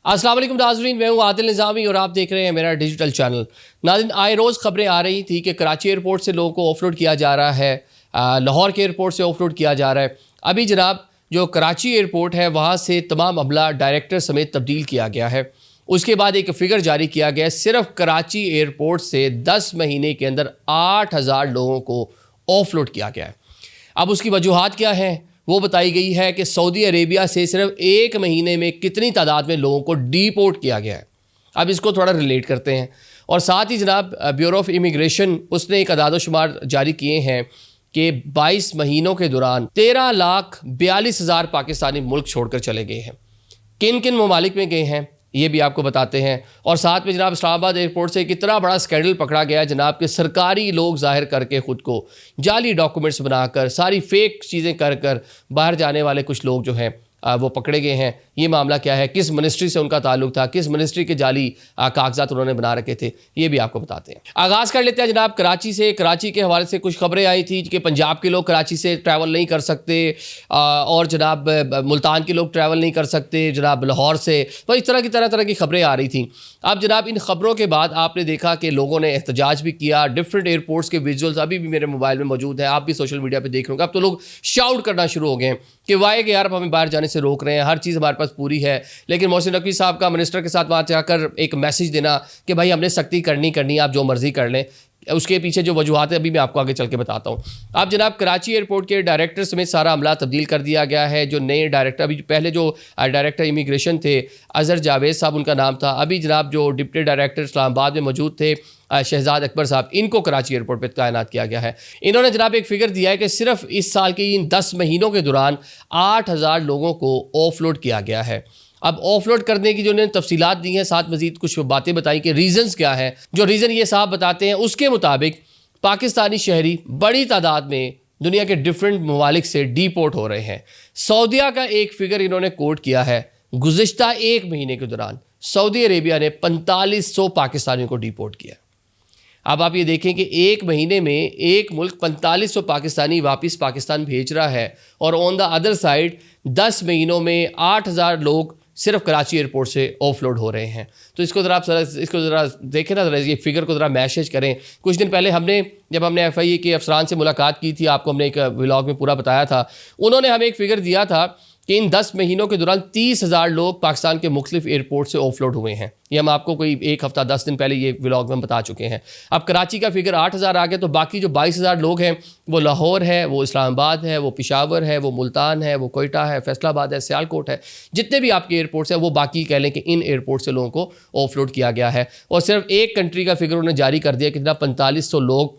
अस्सलाम वालेकुम नाज़रीन, मैं हूँ आदिल निज़ामी और आप देख रहे हैं मेरा डिजिटल चैनल। नाज़रीन, आए रोज़ खबरें आ रही थी कि कराची एयरपोर्ट से लोगों को ऑफलोड किया जा रहा है, लाहौर के एयरपोर्ट से ऑफलोड किया जा रहा है। अभी जनाब जो कराची एयरपोर्ट है वहाँ से तमाम अमला डायरेक्टर समेत तब्दील किया गया है। उसके बाद एक फ़िगर जारी किया गया है, सिर्फ कराची एयरपोर्ट से 10 महीने के अंदर 8000 लोगों को ऑफलोड किया गया है। अब उसकी वजूहात क्या हैं वो बताई गई है कि सऊदी अरेबिया से सिर्फ एक महीने में कितनी तादाद में लोगों को डिपोर्ट किया गया है। अब इसको थोड़ा रिलेट करते हैं और साथ ही जनाब ब्यूरो ऑफ इमिग्रेशन उसने एक अदाद-ओ-शुमार जारी किए हैं कि 22 महीनों के दौरान 13,42,000 पाकिस्तानी मुल्क छोड़कर चले गए हैं। किन किन ममालिक में गए हैं ये भी आपको बताते हैं। और साथ में जनाब इस्लामाबाद एयरपोर्ट से कितना बड़ा स्कैंडल पकड़ा गया है जनाब के सरकारी लोग जाहिर करके ख़ुद को जाली डॉक्यूमेंट्स बनाकर सारी फेक चीज़ें कर कर बाहर जाने वाले कुछ लोग जो हैं वो पकड़े गए हैं। ये मामला क्या है, किस मिनिस्ट्री से उनका ताल्लुक था, किस मिनिस्ट्री के जाली कागजात उन्होंने बना रखे थे, ये भी आपको बताते हैं। आगाज़ कर लेते हैं जनाब कराची से। कराची के हवाले से कुछ खबरें आई थी कि पंजाब के लोग कराची से ट्रैवल नहीं कर सकते और जनाब मुल्तान के लोग ट्रैवल नहीं कर सकते, जनाब लाहौर से, तो इस तरह की तरह की खबरें आ रही थी। अब जनाब इन खबरों के बाद आपने देखा कि लोगों ने एहतजाज भी किया। डिफरेंट एयरपोर्ट्स के विजुअल्स अभी भी मेरे मोबाइल में मौजूद हैं, आप भी सोशल मीडिया पर देख रहे होंगे। अब तो लोग शाउट करना शुरू हो गए हैं कि वाई के यार हमें बाहर जाने से रोक रहे हैं, हर चीज़ हमारे पास पूरी है। लेकिन मोहसिन नकवी साहब का मिनिस्टर के साथ वहाँ जाकर एक मैसेज देना कि भाई हमने सख्ती करनी, आप जो मर्ज़ी कर लें, उसके पीछे जो वजूहात है अभी मैं आपको आगे चल के बताता हूँ। अब जनाब कराची एयरपोर्ट के डायरेक्टर समेत सारा अमला तब्दील कर दिया गया है। जो नए डायरेक्टर, अभी पहले जो डायरेक्टर इमिग्रेशन थे अज़हर जावेद साहब उनका नाम था, अभी जनाब जो डिप्टी डायरेक्टर इस्लामाबाद में मौजूद थे शहजाद अकबर साहब, इनको कराची एयरपोर्ट पर तैनात किया गया है। इन्होंने जनाब एक फ़िगर दिया है कि सिर्फ इस साल के इन 10 महीनों के दौरान 8000 लोगों को ऑफलोड किया गया है। अब ऑफलोड करने की जो उन्होंने तफसीलात दी हैं, साथ मजीद कुछ बातें बताई कि रीज़न्स क्या है। जो रीज़न ये साहब बताते हैं उसके मुताबिक पाकिस्तानी शहरी बड़ी तादाद में दुनिया के डिफरेंट ममालिक से डिपोर्ट हो रहे हैं। सऊदीया का एक फ़िगर इन्होंने कोट किया है, गुज़िश्ता एक महीने के दौरान सऊदी अरेबिया ने 4500 पाकिस्तानियों को डिपोर्ट किया। अब आप ये देखें कि एक महीने में एक मुल्क 4500 पाकिस्तानी वापस पाकिस्तान भेज रहा है और ऑन द अदर साइड 10 महीनों में 8000 लोग सिर्फ कराची एयरपोर्ट से ऑफलोड हो रहे हैं। तो इसको ज़रा देखें ना, ज़रा ये फिगर को ज़रा मैसेज करें। कुछ दिन पहले जब हमने FIA के अफसरान से मुलाकात की थी, आपको हमने एक व्लॉग में पूरा बताया था, उन्होंने हमें एक फ़िगर दिया था कि इन 10 महीनों के दौरान 30,000 लोग पाकिस्तान के मुख्तलिफ एयरपोर्ट से ऑफलोड हुए हैं। ये हम आपको कोई एक हफ़्ता 10 दिन पहले ये व्लॉग में बता चुके हैं। अब कराची का फिगर 8000 आ गया, तो बाकी जो 22,000 लोग हैं वो लाहौर है, वो इस्लामाबाद है, वो पेशावर है, वो मुल्तान है, वो कोयटा है, फैसलाबाद है, सियालकोट है, जितने भी आपके एयरपोर्ट्स हैं वो बाकी कह लें कि इन एयरपोर्ट से लोगों को ऑफलोड किया गया है। और सिर्फ एक कंट्री का फिगर उन्होंने जारी कर दिया कि 4500 लोग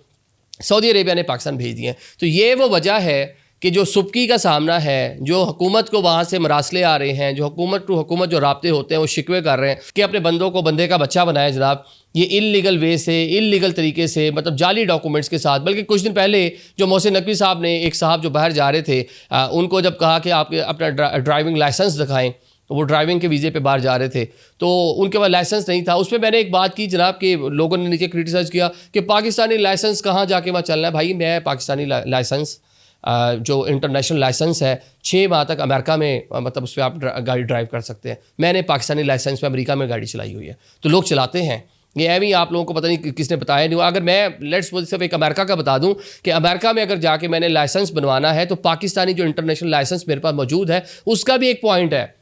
सऊदी अरेबिया ने पाकिस्तान भेज दिए हैं। तो ये वो वजह है कि जो सुबकी का सामना है, जो हुकूमत को वहाँ से मरासले आ रहे हैं, जो हुकूमत टू हुकूमत जो राब्ते होते हैं वो शिकवे कर रहे हैं कि अपने बंदों को बंदे का बच्चा बनाए जनाब, ये इल्लीगल वे से, इल्लीगल तरीके से, मतलब जाली डॉक्यूमेंट्स के साथ। बल्कि कुछ दिन पहले जो मोहसिन नकवी साहब ने, एक साहब जो बाहर जा रहे थे, उनको जब कहा कि आप अपना ड्राइविंग लाइसेंस दिखाएँ, तो वो ड्राइविंग के वीज़े पे बाहर जा रहे थे तो उनके पास लाइसेंस नहीं था। उसमें मैंने एक बात की जनाब कि लोगों ने नीचे क्रिटिसाइज़ किया कि पाकिस्तानी लाइसेंस कहाँ जाके वहाँ चलना है। भाई मैं पाकिस्तानी लाइसेंस जो इंटरनेशनल लाइसेंस है 6 माह तक अमेरिका में, मतलब उस पर आप गाड़ी ड्राइव कर सकते हैं। मैंने पाकिस्तानी लाइसेंस पे अमेरिका में गाड़ी चलाई हुई है। तो लोग चलाते हैं, ये एवं आप लोगों को पता नहीं किसने बताया नहीं। अगर मैं लेट्स सपोज सिर्फ एक अमेरिका का बता दूं कि अमेरिका में अगर जाके मैंने लाइसेंस बनवाना है तो पाकिस्तानी जो इंटरनेशनल लाइसेंस मेरे पास मौजूद है उसका भी एक पॉइंट है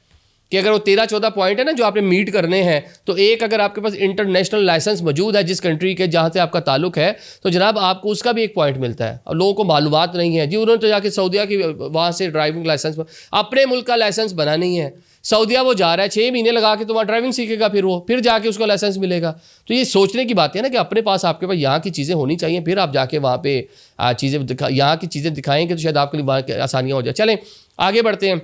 कि अगर वो 13-14 पॉइंट है ना जो आपने मीट करने हैं, तो एक अगर आपके पास इंटरनेशनल लाइसेंस मौजूद है जिस कंट्री के जहाँ से आपका ताल्लुक है, तो जनाब आपको उसका भी एक पॉइंट मिलता है। और लोगों को मालूमात नहीं है जी, उन्होंने तो जाके सऊदीया की वहाँ से ड्राइविंग लाइसेंस, अपने मुल्क का लाइसेंस बना नहीं है, सऊदीया वो जा रहा है 6 महीने लगा के तो वहाँ ड्राइविंग सीखेगा, फिर जाके उसको लाइसेंस मिलेगा। तो ये सोचने की बात है ना कि अपने पास आपके पास यहाँ की चीज़ें होनी चाहिए, फिर आप जाके वहाँ पे यहाँ की चीज़ें दिखाएंगे तो शायद आपके लिए वहाँ आसानियाँ हो जाए। चलें आगे बढ़ते हैं।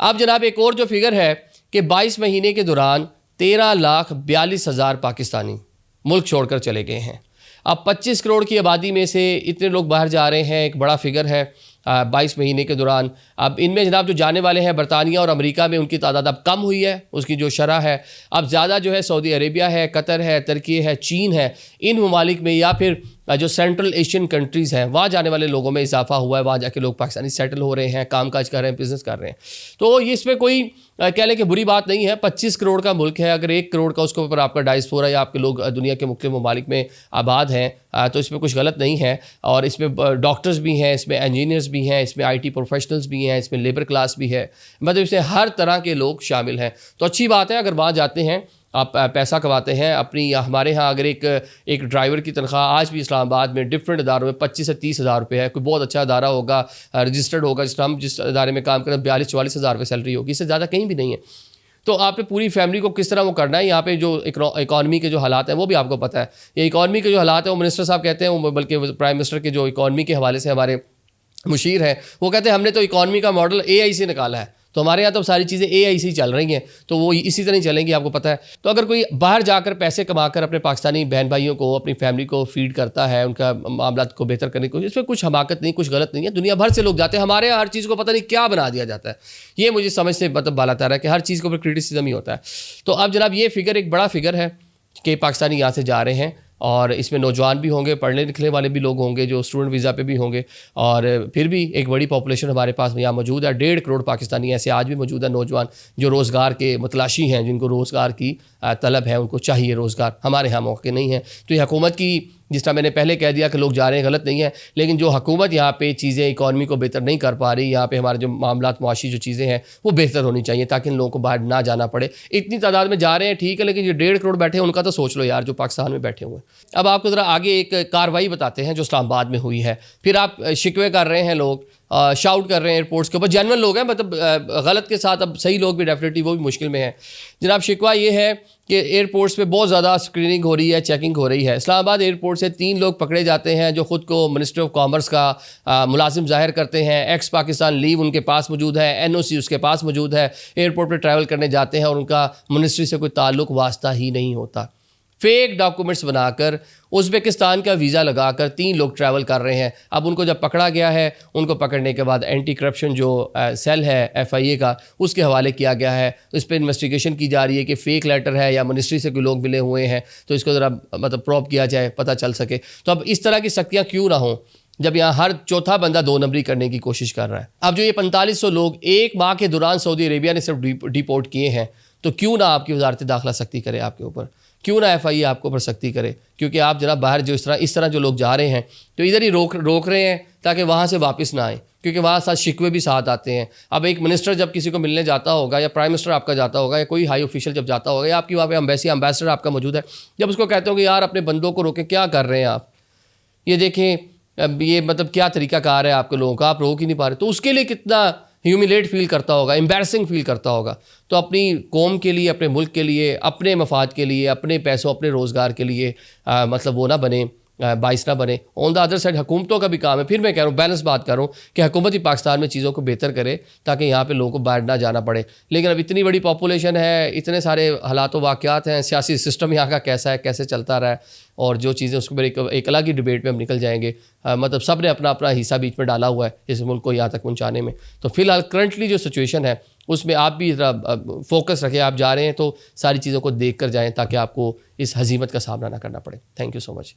अब जनाब एक और जो फिगर है कि 22 महीने के दौरान 13,42,000 पाकिस्तानी मुल्क छोड़कर चले गए हैं। अब 25 करोड़ की आबादी में से इतने लोग बाहर जा रहे हैं, एक बड़ा फिगर है 22 महीने के दौरान। अब इनमें जनाब जो जाने वाले हैं बरतानिया और अमेरिका में, उनकी तादाद अब कम हुई है, उसकी जो शरह है अब ज़्यादा जो है सऊदी अरेबिया है, कतर है, तुर्की है, चीन है, इन ममालिक में, या फिर जो सेंट्रल एशियन कंट्रीज़ हैं वहाँ जाने वाले लोगों में इजाफा हुआ है, वहाँ जाके लोग पाकिस्तानी सेटल हो रहे हैं, कामकाज कर रहे हैं, बिज़नेस कर रहे हैं। तो ये इसमें कोई कह लें कि बुरी बात नहीं है। 25 करोड़ का मुल्क है, अगर 1 करोड़ का उसके ऊपर आपका डायस्पोरा या आपके लोग दुनिया के मुख्तलिफ ममालिक में आबाद हैं तो इसमें कुछ गलत नहीं है। और इसमें डॉक्टर्स भी हैं, इसमें इंजीनियर्स भी हैं, इसमें IT प्रोफेशनल्स भी हैं, इसमें लेबर क्लास भी है, मतलब इसमें हर तरह के लोग शामिल हैं। तो अच्छी बात है अगर वहाँ जाते हैं, आप पैसा कमाते हैं अपनी। हमारे यहाँ अगर एक ड्राइवर की तनख्वाह आज भी इस्लामाबाद में डिफरेंट इदारों में 25 से 30 हज़ार रुपये है। कोई बहुत अच्छा इदारा होगा, रजिस्टर्ड होगा, जिस इदारे में काम करें 42-44 हज़ार रुपये सैलरी होगी, इससे ज़्यादा कहीं भी नहीं है। तो आपने पूरी फैमिली को किस तरह वो करना है, यहाँ पे जो इकॉनमी के जो हालात हैं वो भी आपको पता है। ये इकॉनमी के जो हालात हैं वो मिनिस्टर साहब कहते हैं, वो बल्कि प्राइम मिनिस्टर के जो इकॉनमी के हवाले से हमारे मुशीर हैं वो कहते हैं हमने तो इकॉनमी का मॉडल AI से निकाला है। तो हमारे यहाँ तो सारी चीज़ें AI से ही चल रही हैं, तो वो इसी तरह ही चलेंगी, आपको पता है। तो अगर कोई बाहर जाकर पैसे कमाकर अपने पाकिस्तानी बहन भाइयों को, अपनी फैमिली को फीड करता है, उनका मामला को बेहतर करने की कोशिश, इसमें कुछ हमाकत नहीं, कुछ गलत नहीं है। दुनिया भर से लोग जाते हैं, हमारे यहाँ हर चीज़ को पता नहीं क्या बना दिया जाता है। ये मुझे समझ से मतलब बालाता है कि हर चीज़ के ऊपर क्रिटिसिज्म ही होता है। तो अब जनाब ये फिगर एक बड़ा फिगर है कि पाकिस्तानी यहाँ से जा रहे हैं, और इसमें नौजवान भी होंगे, पढ़ने लिखने वाले भी लोग होंगे, जो स्टूडेंट वीज़ा पे भी होंगे, और फिर भी एक बड़ी पॉपुलेशन हमारे पास यहाँ मौजूद है। 1.5 करोड़ पाकिस्तानी ऐसे आज भी मौजूद है, नौजवान जो रोज़गार के मतलाशी हैं, जिनको रोज़गार की तलब है, उनको चाहिए रोज़गार, हमारे यहाँ मौके नहीं है। तो ये हुकूमत की, जिस तरह मैंने पहले कह दिया कि लोग जा रहे हैं, गलत नहीं है, लेकिन जो हुकूमत यहाँ पे चीज़ें इकॉनमी को बेहतर नहीं कर पा रही, यहाँ पे हमारे जो मामलात मुआशी जो चीज़ें हैं वो बेहतर होनी चाहिए, ताकि इन लोगों को बाहर ना जाना पड़े। इतनी तादाद में जा रहे हैं ठीक है, लेकिन जो 1.5 करोड़ बैठे हैं उनका तो सोच लो यार, जो पाकिस्तान में बैठे हुए हैं। अब आपको ज़रा आगे एक कार्रवाई बताते हैं जो इस्लामाबाद में हुई है। फिर आप शिकवे कर रहे हैं, लोग शाउट कर रहे हैं एयरपोर्ट्स के ऊपर, जेन्युइन लोग हैं, मतलब गलत के साथ अब सही लोग भी डेफिनेटली वो भी मुश्किल में हैं। जनाब शिकवा ये है कि एयरपोर्ट्स पे बहुत ज़्यादा स्क्रीनिंग हो रही है, चेकिंग हो रही है। इस्लामाबाद एयरपोर्ट से 3 लोग पकड़े जाते हैं जो ख़ुद को मिनिस्ट्री ऑफ कॉमर्स का मुलाजिम ज़ाहिर करते हैं। एक्स पाकिस्तान लीव उनके पास मौजूद है, NOC उसके पास मौजूद है, एयरपोर्ट पर ट्रैवल करने जाते हैं और उनका मिनिस्ट्री से कोई ताल्लुक़ वास्ता ही नहीं होता। फेक डॉक्यूमेंट्स बनाकर उज़्बेकिस्तान का वीज़ा लगाकर 3 लोग ट्रैवल कर रहे हैं। अब उनको जब पकड़ा गया है, उनको पकड़ने के बाद एंटी करप्शन जो सेल है FIA का, उसके हवाले किया गया है। इस पर इन्वेस्टिगेशन की जा रही है कि फ़ेक लेटर है या मिनिस्ट्री से कोई लोग मिले हुए हैं, तो इसको ज़रा मतलब प्रोब किया जाए, पता चल सके। तो अब इस तरह की सख्तियाँ क्यों ना हों, जब यहाँ हर चौथा बंदा 2 नंबरी करने की कोशिश कर रहा है। अब जो ये 4500 लोग 1 माह के दौरान सऊदी अरेबिया ने सिर्फ डिपोर्ट किए हैं, तो क्यों ना आपकी वजारत दाखिला सख्ती करे आपके ऊपर, क्यों ना FIA आपके ऊपर सख्ती करे। क्योंकि आप जरा बाहर जो इस तरह जो लोग जा रहे हैं तो इधर ही रोक रहे हैं ताकि वहाँ से वापस ना आए, क्योंकि वहाँ साथ शिकवे भी साथ आते हैं। अब एक मिनिस्टर जब किसी को मिलने जाता होगा, या प्राइम मिनिस्टर आपका जाता होगा, या कोई हाई ऑफिशियल जब जाता होगा, या आपकी वहाँ पे एम्बेसडर आपका मौजूद है, जब उसको कहते हो कि यार अपने बंदों को रोकें, क्या कर रहे हैं आप, ये देखें, अब ये मतलब क्या तरीक़ाकार है आपके लोगों का, आप रोक ही नहीं पा रहे, तो उसके लिए कितना ह्यूमिलेट फील करता होगा, एम्बैरसिंग फील करता होगा। तो अपनी कौम के लिए, अपने मुल्क के लिए, अपने मफाद के लिए, अपने पैसों, अपने रोज़गार के लिए मतलब वो ना बने, बाइस ना बने। ऑन द अदर साइड हुकूमतों का भी काम है, फिर मैं कह रहा हूँ बैलेंस बात कर रहा हूँ कि हुकूमत ही पाकिस्तान में चीज़ों को बेहतर करे ताकि यहाँ पे लोगों को बाहर ना जाना पड़े। लेकिन अब इतनी बड़ी पॉपुलेशन है, इतने सारे हालात व वाक़यात हैं, सियासी सिस्टम यहाँ का कैसा है, कैसे चलता रहा है, और जो चीज़ें उसके ऊपर एक अलग ही डिबेट में हम निकल जाएंगे। मतलब सब ने अपना अपना हिस्सा बीच में डाला हुआ है इस मुल्क को यहाँ तक पहुँचाने में। तो फ़िलहाल करंटली जो सिचुएशन है उसमें आप भी फोकस रखें, आप जा रहे हैं तो सारी चीज़ों को देख कर जाएँ ताकि आपको इस हज़ीमत का सामना ना करना पड़े। Thank you so much.